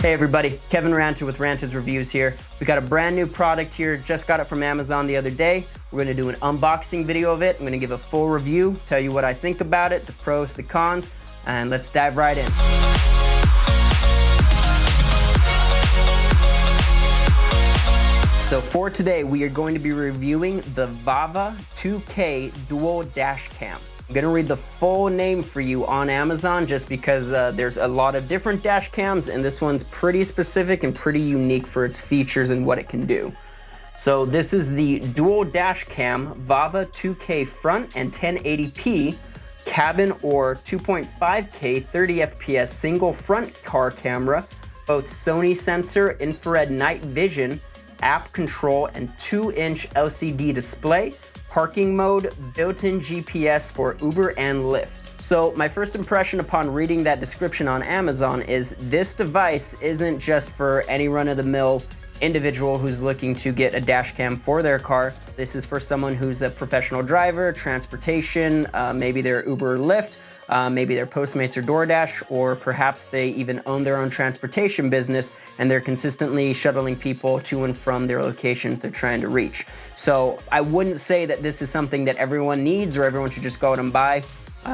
Hey everybody, Kevin Ranter with Ranter's Reviews here. We got a brand new product here, just got it from Amazon the other day. We're gonna do an unboxing video of it. I'm gonna give a full review, tell you what I think about it, the pros, the cons, and let's dive right in. So for today, we are going to be reviewing the Vava 2K Dual Dashcam. I'm gonna read the full name for you on Amazon just because there's a lot of different dash cams and this one's pretty specific and pretty unique for its features and what it can do. So this is the Dual Dashcam Vava 2K front and 1080p cabin or 2.5K 30 FPS single front car camera, both Sony sensor, infrared night vision, app control, and 2-inch LCD display, parking mode, built-in GPS for Uber and Lyft. So my first impression upon reading that description on Amazon is this device isn't just for any run-of-the-mill individual who's looking to get a dash cam for their car. This is for someone who's a professional driver, transportation, maybe they're Uber or Lyft, maybe they're Postmates or DoorDash, or perhaps they even own their own transportation business and they're consistently shuttling people to and from their locations they're trying to reach. So I wouldn't say that this is something that everyone needs or everyone should just go out and buy.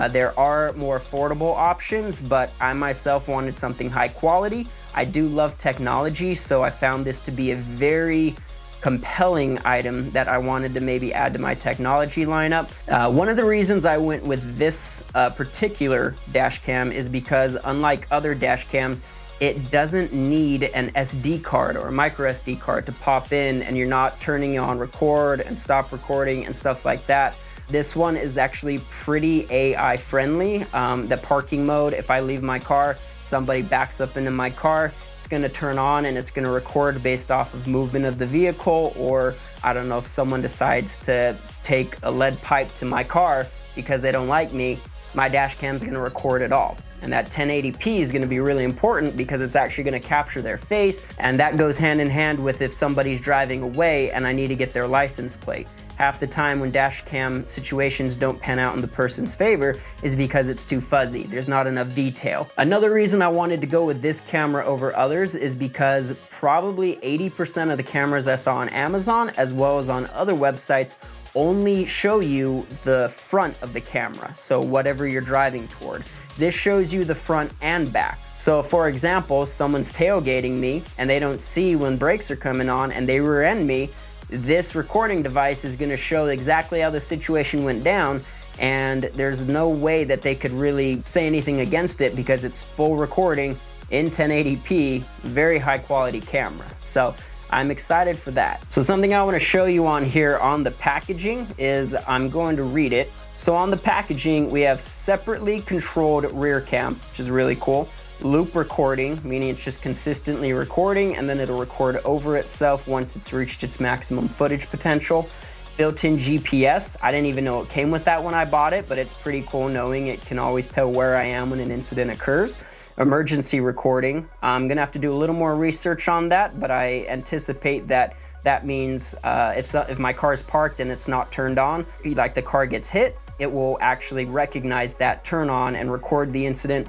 There are more affordable options, but I myself wanted something high quality. I do love technology, so I found this to be a very compelling item that I wanted to maybe add to my technology lineup. One of the reasons I went with this particular dash cam is because unlike other dash cams, it doesn't need an SD card or a micro SD card to pop in and you're not turning on record and stop recording and stuff like that. This one is actually pretty AI friendly. The parking mode, if I leave my car, somebody backs up into my car, it's gonna turn on and it's gonna record based off of movement of the vehicle, or I don't know, if someone decides to take a lead pipe to my car because they don't like me, my dash cam's gonna record it all. And that 1080p is gonna be really important because it's actually gonna capture their face, and that goes hand in hand with if somebody's driving away and I need to get their license plate. Half the time when dash cam situations don't pan out in the person's favor is because it's too fuzzy. There's not enough detail. Another reason I wanted to go with this camera over others is because probably 80% of the cameras I saw on Amazon as well as on other websites only show you the front of the camera. So whatever you're driving toward. This shows you the front and back. So for example, someone's tailgating me and they don't see when brakes are coming on and they rear end me, this recording device is gonna show exactly how the situation went down, and there's no way that they could really say anything against it because it's full recording in 1080p, very high quality camera. So I'm excited for that. So something I wanna show you on here on the packaging is, I'm going to read it. So on the packaging, we have separately controlled rear cam, which is really cool. Loop recording, meaning it's just consistently recording and then it'll record over itself once it's reached its maximum footage potential. Built-in GPS, I didn't even know it came with that when I bought it, but it's pretty cool knowing it can always tell where I am when an incident occurs. Emergency recording, I'm gonna have to do a little more research on that, but I anticipate that that means if my car is parked and it's not turned on, like the car gets hit, it will actually recognize that turn on and record the incident.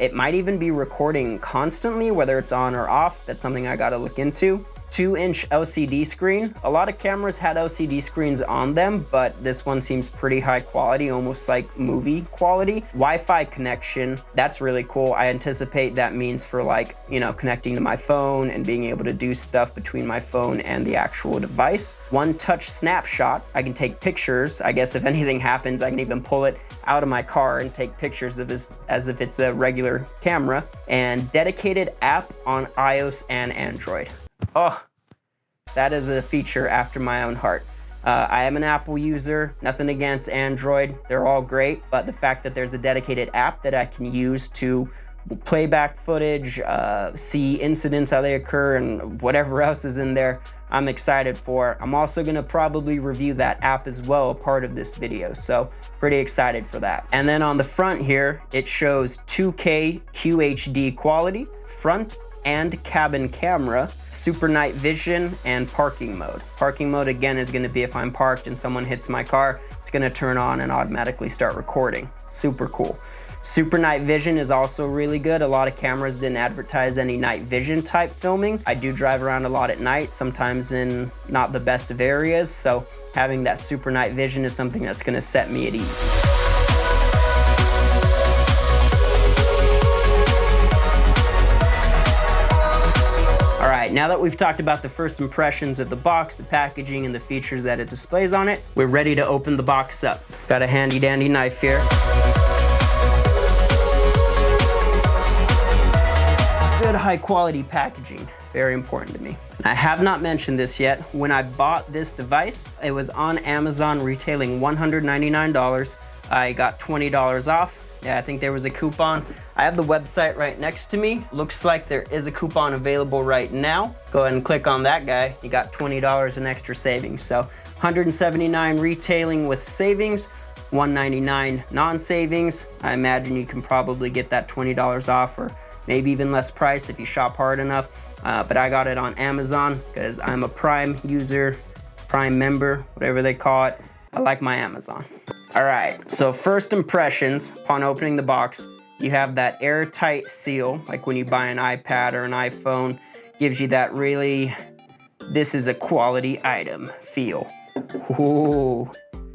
It might even be recording constantly, whether it's on or off. That's something I gotta look into. 2-inch LCD screen. A lot of cameras had LCD screens on them, but this one seems pretty high quality, almost like movie quality. Wi-Fi connection, that's really cool. I anticipate that means for like, you know, connecting to my phone and being able to do stuff between my phone and the actual device. One touch snapshot, I can take pictures. I guess if anything happens, I can even pull it out of my car and take pictures of this as if it's a regular camera. And dedicated app on iOS and Android. Oh, that is a feature after my own heart. I am an Apple user, nothing against Android. They're all great, but the fact that there's a dedicated app that I can use to play back footage, see incidents, how they occur, and whatever else is in there, I'm excited for. I'm also gonna probably review that app as well, a part of this video, so pretty excited for that. And then on the front here, it shows 2K QHD quality, front and cabin camera, super night vision, and parking mode. Parking mode again is gonna be if I'm parked and someone hits my car, it's gonna turn on and automatically start recording. Super cool. Super night vision is also really good. A lot of cameras didn't advertise any night vision type filming. I do drive around a lot at night, sometimes in not the best of areas, so having that super night vision is something that's gonna set me at ease. All right, now that we've talked about the first impressions of the box, the packaging, and the features that it displays on it, we're ready to open the box up. Got a handy dandy knife here. Good high quality packaging, very important to me. I have not mentioned this yet. When I bought this device, it was on Amazon retailing $199. I got $20 off. Yeah, I think there was a coupon. I have the website right next to me. Looks like there is a coupon available right now. Go ahead and click on that guy. You got $20 in extra savings. So $179 retailing with savings, $199 non-savings. I imagine you can probably get that $20 off, or maybe even less price if you shop hard enough. But I got it on Amazon because I'm a Prime user, Prime member, whatever they call it. I like my Amazon. All right, so first impressions upon opening the box, you have that airtight seal, like when you buy an iPad or an iPhone, gives you that really, this is a quality item feel. Ooh.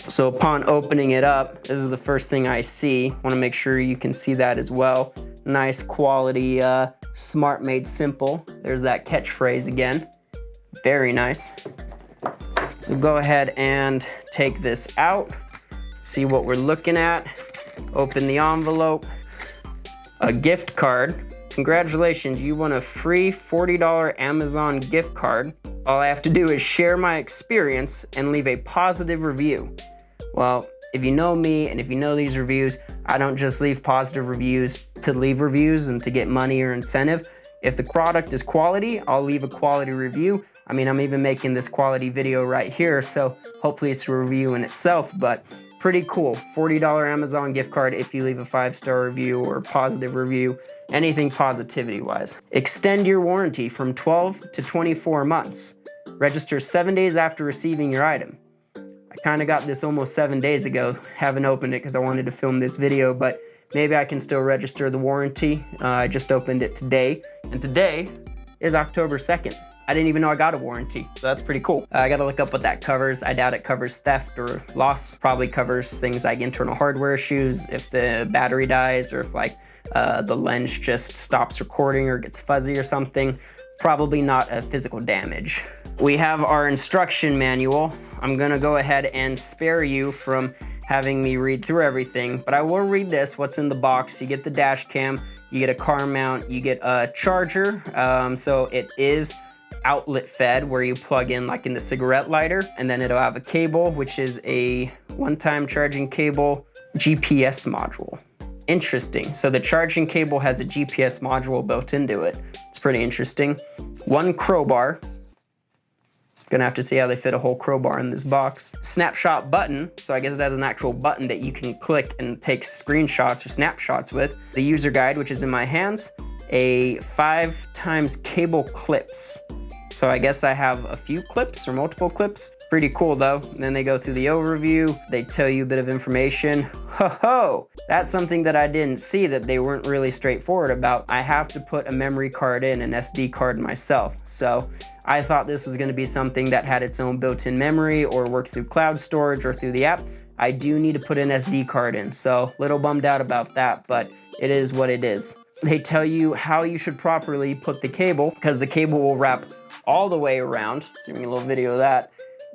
So upon opening it up, this is the first thing I see. Want to make sure you can see that as well. Nice quality, smart made simple. There's that catchphrase again. Very nice. So go ahead and take this out. See what we're looking at. Open the envelope. A gift card. Congratulations, you won a free $40 Amazon gift card. All I have to do is share my experience and leave a positive review. Well, if you know me and if you know these reviews, I don't just leave positive reviews to leave reviews and to get money or incentive. If the product is quality, I'll leave a quality review. I mean, I'm even making this quality video right here, so hopefully it's a review in itself, but pretty cool. $40 Amazon gift card if you leave a 5-star review or positive review, anything positivity-wise. Extend your warranty from 12 to 24 months. Register 7 days after receiving your item. I kind of got this almost 7 days ago. Haven't opened it because I wanted to film this video, but maybe I can still register the warranty. I just opened it today, and today is October 2nd. I didn't even know I got a warranty, so that's pretty cool. I gotta look up what that covers. I doubt it covers theft or loss. Probably covers things like internal hardware issues, if the battery dies, or if like the lens just stops recording or gets fuzzy or something. Probably not a physical damage. We have our instruction manual. I'm gonna go ahead and spare you from having me read through everything, but I will read this, what's in the box. You get the dash cam, you get a car mount, you get a charger. So it is outlet fed, where you plug in like in the cigarette lighter, and then it'll have a cable, which is a one-time charging cable, GPS module. Interesting. So the charging cable has a GPS module built into it. It's pretty interesting. One crowbar. Gonna have to see how they fit a whole crowbar in this box. Snapshot button, so I guess it has an actual button that you can click and take screenshots or snapshots with. The user guide, which is in my hands. A 5x cable clips. So I guess I have a few clips or multiple clips. Pretty cool though. And then they go through the overview. They tell you a bit of information. Ho! That's something that I didn't see that they weren't really straightforward about. I have to put a memory card in, an SD card myself. So I thought this was gonna be something that had its own built-in memory or work through cloud storage or through the app. I do need to put an SD card in. So little bummed out about that, but it is what it is. They tell you how you should properly put the cable, because the cable will wrap all the way around. So give me a little video of that.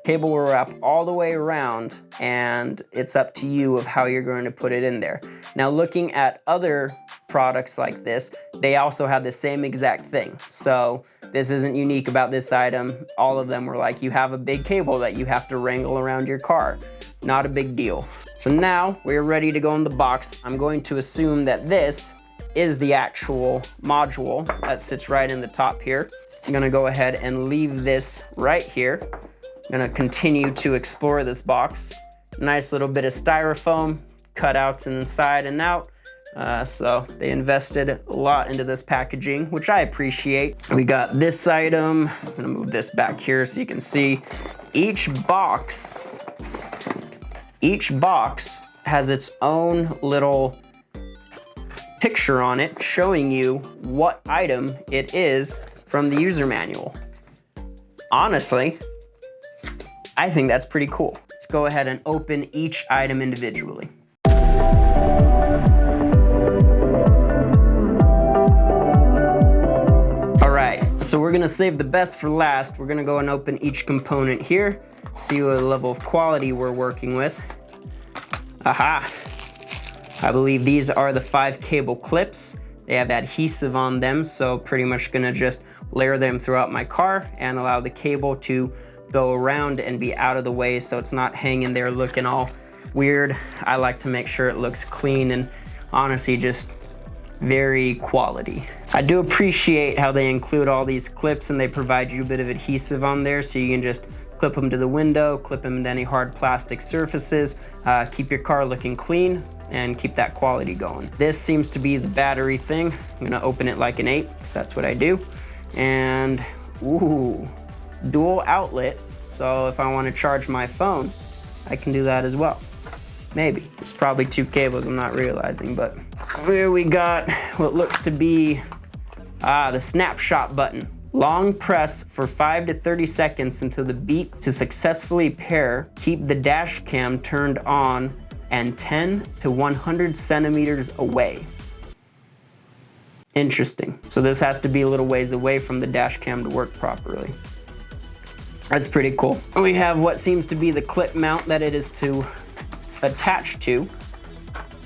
Cable will wrap all the way around, and it's up to you of how you're going to put it in there. Now, looking at other products like this, they also have the same exact thing. So this isn't unique about this item. All of them were like, you have a big cable that you have to wrangle around your car. Not a big deal. So now we're ready to go in the box. I'm going to assume that this is the actual module that sits right in the top here. I'm gonna go ahead and leave this right here. I'm gonna continue to explore this box. Nice little bit of styrofoam, cutouts inside and out. So they invested a lot into this packaging, which I appreciate. We got this item. I'm gonna move this back here so you can see. Each box has its own little picture on it showing you what item it is from the user manual. Honestly, I think that's pretty cool. Let's go ahead and open each item individually. All right, so we're gonna save the best for last. We're gonna go and open each component here, see what level of quality we're working with. Aha! I believe these are the 5 cable clips. They have adhesive on them, so pretty much gonna just layer them throughout my car and allow the cable to go around and be out of the way so it's not hanging there looking all weird. I like to make sure it looks clean and honestly just very quality. I do appreciate how they include all these clips and they provide you a bit of adhesive on there so you can just clip them to the window, clip them to any hard plastic surfaces, keep your car looking clean and keep that quality going. This seems to be the battery thing. I'm gonna open it like an 8 because that's what I do. And ooh, dual outlet. So if I want to charge my phone, I can do that as well. Maybe. It's probably 2 cables, I'm not realizing, but here we got what looks to be the snapshot button. Long press for 5 to 30 seconds until the beep to successfully pair. Keep the dash cam turned on and 10 to 100 centimeters away. Interesting. So this has to be a little ways away from the dash cam to work properly. That's pretty cool. We have what seems to be the clip mount that it is to attach to.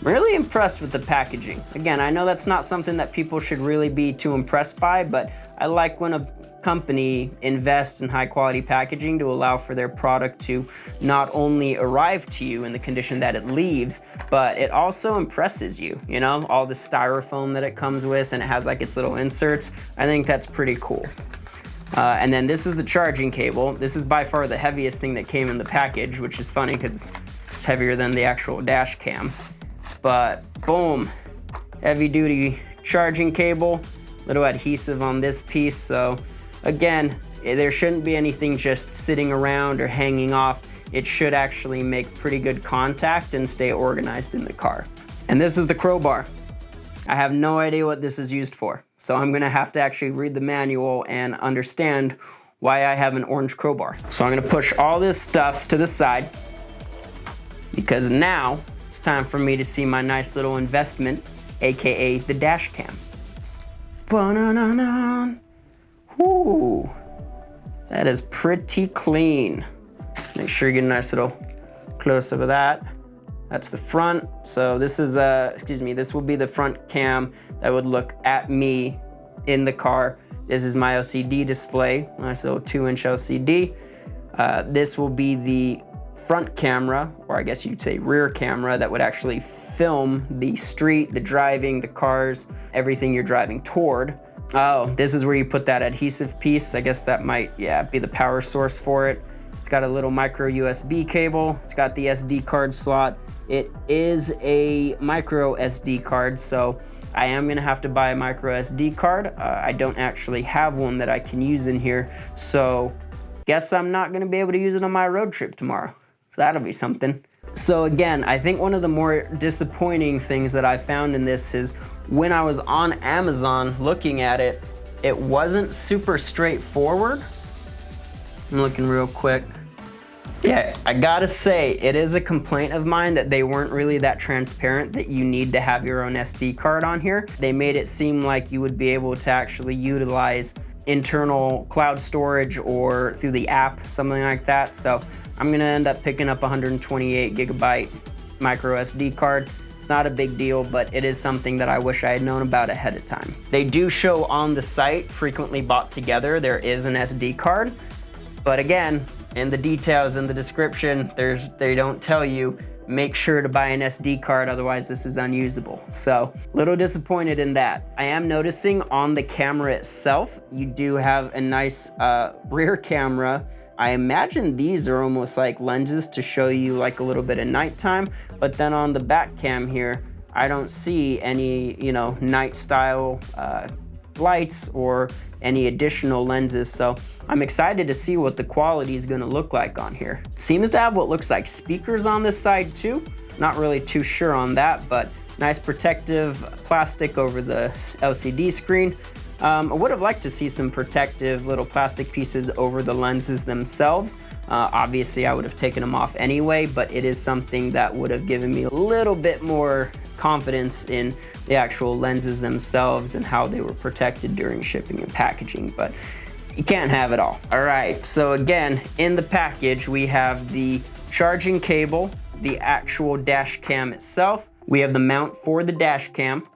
Really impressed with the packaging. Again, I know that's not something that people should really be too impressed by, but I like when a company invests in high quality packaging to allow for their product to not only arrive to you in the condition that it leaves, but it also impresses you, you know, all the styrofoam that it comes with and it has like its little inserts. I think that's pretty cool. And then this is the charging cable. This is by far the heaviest thing that came in the package, which is funny because it's heavier than the actual dash cam. But boom, heavy duty charging cable, little adhesive on this piece. So again, there shouldn't be anything just sitting around or hanging off. It should actually make pretty good contact and stay organized in the car. And this is the crowbar. I have no idea what this is used for. So I'm gonna have to actually read the manual and understand why I have an orange crowbar. So I'm gonna push all this stuff to the side because now it's time for me to see my nice little investment, AKA the dash cam. Ba-na-na-na. Ooh, that is pretty clean. Make sure you get a nice little close-up of that. That's the front. So this is, this will be the front cam that would look at me in the car. This is my LCD display, nice little 2-inch LCD. This will be the front camera, or I guess you'd say rear camera, that would actually film the street, the driving, the cars, everything you're driving toward. Oh, this is where you put that adhesive piece. I guess that might, be the power source for it. It's got a little micro USB cable. It's got the SD card slot. It is a micro SD card, so I am gonna have to buy a micro SD card. I don't actually have one that I can use in here, so guess I'm not gonna be able to use it on my road trip tomorrow. So that'll be something. So again, I think one of the more disappointing things that I found in this is when I was on Amazon looking at it, it wasn't super straightforward. I'm looking real quick. Yeah, I gotta say, it is a complaint of mine that they weren't really that transparent that you need to have your own SD card on here. They made it seem like you would be able to actually utilize internal cloud storage or through the app, something like that. So I'm gonna end up picking up a 128 gigabyte micro SD card. It's not a big deal, but it is something that I wish I had known about ahead of time. They do show on the site, frequently bought together, there is an SD card. But again, in the details in the description, they don't tell you, make sure to buy an SD card, otherwise this is unusable. So, little disappointed in that. I am noticing on the camera itself, you do have a nice rear camera. I imagine these are almost like lenses to show you like a little bit of nighttime, but then on the back cam here, I don't see any, night style lights or any additional lenses. So I'm excited to see what the quality is gonna look like on here. Seems to have what looks like speakers on this side too. Not really too sure on that, but nice protective plastic over the LCD screen. I would have liked to see some protective little plastic pieces over the lenses themselves. Obviously, I would have taken them off anyway, but it is something that would have given me a little bit more confidence in the actual lenses themselves and how they were protected during shipping and packaging, but you can't have it all. All right, so again, in the package, we have the charging cable, the actual dash cam itself. We have the mount for the dash cam,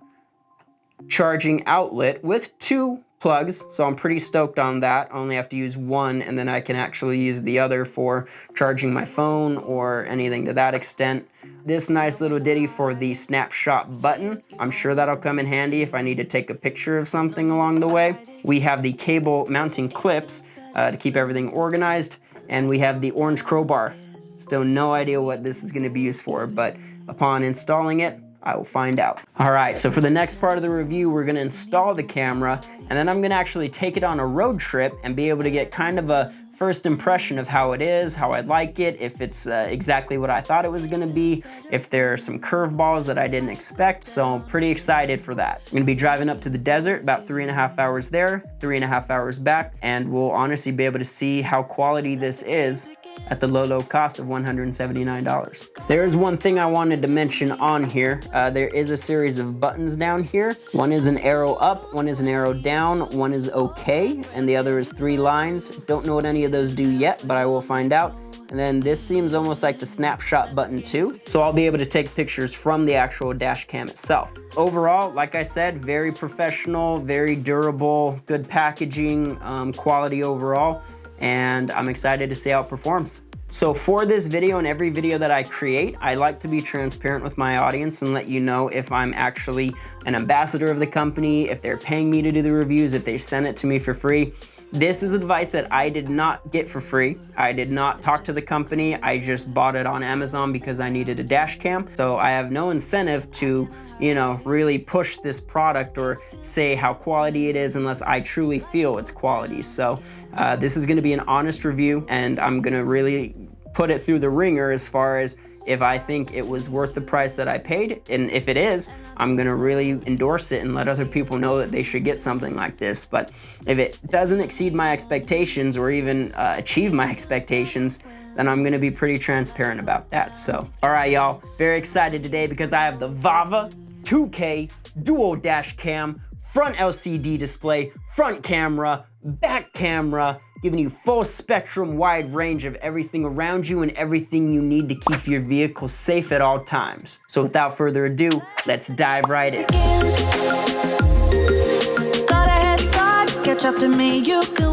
charging outlet with 2 plugs, so I'm pretty stoked on that. I only have to use one, and then I can actually use the other for charging my phone or anything to that extent. This nice little ditty for the snapshot button. I'm sure that'll come in handy if I need to take a picture of something along the way. We have the cable mounting clips to keep everything organized, and we have the orange crowbar. Still no idea what this is going to be used for, but upon installing it, I will find out. All right, so for the next part of the review, we're gonna install the camera, and then I'm gonna actually take it on a road trip and be able to get kind of a first impression of how it is, how I like it, if it's exactly what I thought it was gonna be, if there are some curveballs that I didn't expect, so I'm pretty excited for that. I'm gonna be driving up to the desert, about 3.5 hours there, 3.5 hours back, and we'll honestly be able to see how quality this is at the low cost of $179. There's one thing I wanted to mention on here. There is a series of buttons down here. One is an arrow up, one is an arrow down, one is okay, and the other is 3 lines. Don't know what any of those do yet, but I will find out. And then this seems almost like the snapshot button too. So I'll be able to take pictures from the actual dash cam itself. Overall, like I said, very professional, very durable, good packaging, quality overall. And I'm excited to see how it performs. So for this video and every video that I create, I like to be transparent with my audience and let you know if I'm actually an ambassador of the company, if they're paying me to do the reviews, if they send it to me for free. This is advice that I did not get for free. I did not talk to the company. I just bought it on Amazon because I needed a dash cam. So I have no incentive to, you know, really push this product or say how quality it is unless I truly feel it's quality. So this is gonna be an honest review, and I'm gonna really put it through the ringer as far as if I think it was worth the price that I paid. And if it is, I'm gonna really endorse it and let other people know that they should get something like this. But if it doesn't exceed my expectations or even achieve my expectations, then I'm gonna be pretty transparent about that. So, all right, y'all, very excited today because I have the Vava 2K Dual Dash Cam, front LCD display, front camera, back camera, giving you full spectrum, wide range of everything around you and everything you need to keep your vehicle safe at all times. So without further ado, let's dive right in. Got a head start, catch up to me, you can